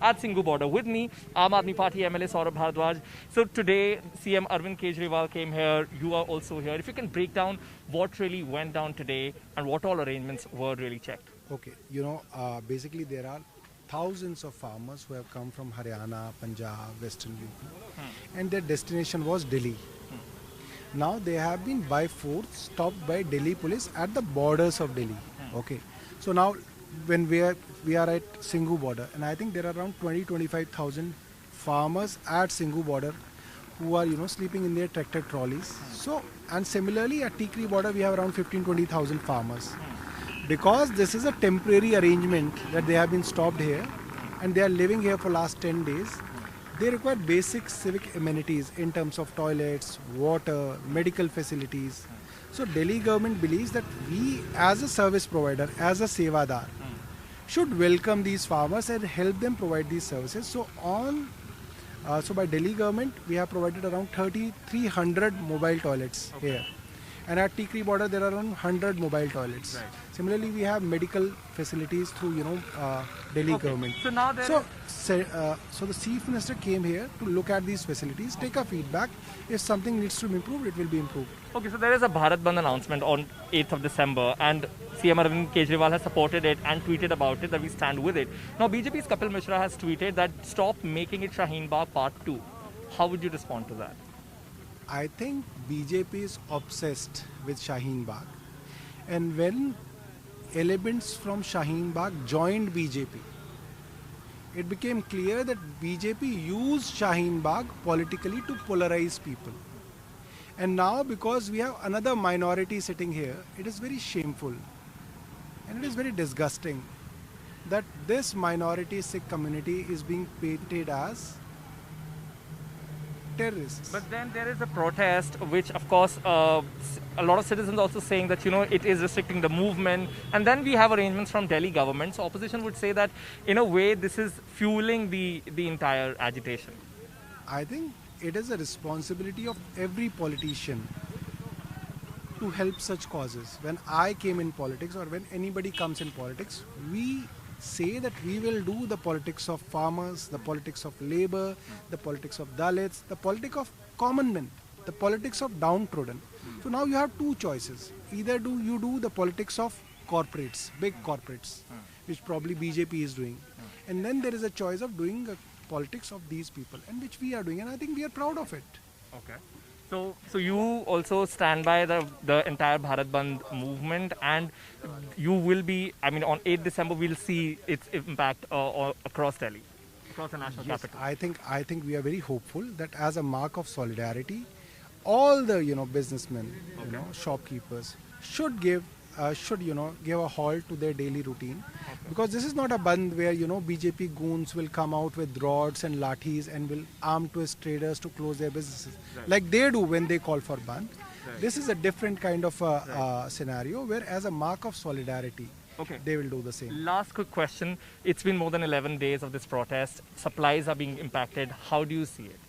at Singhu border. With me, Aam Aadmi Party MLA Saurabh Bhardwaj. So today, CM Arvind Kejriwal came here. You are also here. If you can break down what really went down today and what all arrangements were really checked. Okay, basically there are thousands of farmers who have come from Haryana, Punjab, Western UP, and their destination was Delhi. Now they have been by force stopped by Delhi police at the borders of Delhi. Okay, so now when we are at Singhu border, and I think there are around 20-25,000 farmers at Singhu border who are sleeping in their tractor trolleys. So, and similarly at Tikri border we have around 15-20,000 farmers. Because this is a temporary arrangement that they have been stopped here and they are living here for last 10 days, they require basic civic amenities in terms of toilets, water, medical facilities. So Delhi government believes that we as a service provider, as a Sevadar, should welcome these farmers and help them provide these services. So by Delhi government, we have provided around 3,300 mobile toilets here. And at Tikri border, there are around 100 mobile toilets. Right. Similarly, we have medical facilities through, Delhi government. So now so the Chief Minister came here to look at these facilities, take a feedback. If something needs to be improved, it will be improved. Okay, so there is a Bharat Bandh announcement on 8th of December and CM Arvind Kejriwal has supported it and tweeted about it that we stand with it. Now, BJP's Kapil Mishra has tweeted that stop making it Shaheen Bagh Part 2. How would you respond to that? I think BJP is obsessed with Shaheen Bagh. And when elements from Shaheen Bagh joined BJP, it became clear that BJP used Shaheen Bagh politically to polarize people. And now because we have another minority sitting here, it is very shameful and it is very disgusting that this minority Sikh community is being painted as terrorists. But then there is a protest, which of course a lot of citizens also saying that it is restricting the movement, and then we have arrangements from Delhi government. So opposition would say that in a way this is fueling the entire agitation. I think it is a responsibility of every politician to help such causes. When I came in politics, or when anybody comes in politics, we say that we will do the politics of farmers, the politics of labor, the politics of Dalits, the politics of common men, the politics of downtrodden. So now you have two choices. Either you do the politics of corporates, big corporates, which probably BJP is doing. And then there is a choice of doing the politics of these people, and which we are doing, and I think we are proud of it. Okay. So you also stand by the entire Bharat Bandh movement, and you will be, on 8th December we'll see its impact across Delhi, across the national capital. I think we are very hopeful that as a mark of solidarity, all the businessmen, shopkeepers should give a halt to their daily routine, because this is not a bandh where BJP goons will come out with rods and lathis and will arm twist traders to close their businesses like they do when they call for bandh. This is a different kind of scenario where, as a mark of solidarity, they will do the same. Last quick question. It's been more than 11 days of this protest. Supplies are being impacted. How do you see it?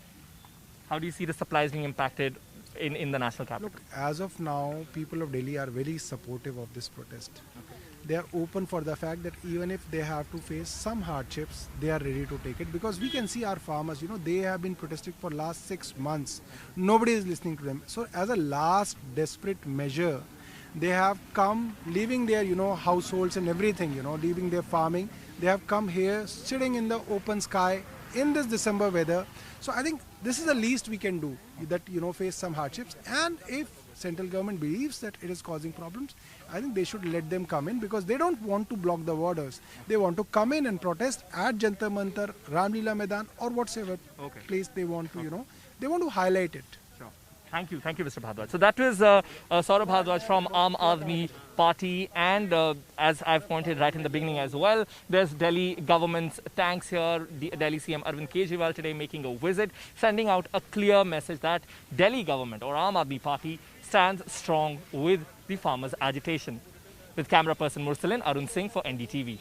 How do you see the supplies being impacted in the national capital? Look, as of now, people of Delhi are very supportive of this protest. They are open for the fact that even if they have to face some hardships, they are ready to take it, because we can see our farmers, they have been protesting for last 6 months. Nobody is listening to them. So as a last desperate measure, they have come, leaving their, households and everything, leaving their farming. They have come here, sitting in the open sky in this December weather. So I think this is the least we can do, that face some hardships. And if central government believes that it is causing problems, I think they should let them come in, because they don't want to block the borders. They want to come in and protest at Jantar Mantar, Ramlila Maidan, or whatsoever place they want to, they want to highlight it. Thank you, Mr. Bhardwaj. So that was Saurabh Bhardwaj from Aam Aadmi Party, and as I've pointed right in the beginning as well, there's Delhi government's tanks here. The Delhi CM Arvind Kejriwal today making a visit, sending out a clear message that Delhi government or Aam Aadmi Party stands strong with the farmers' agitation. With camera person Mursalin, Arun Singh for NDTV.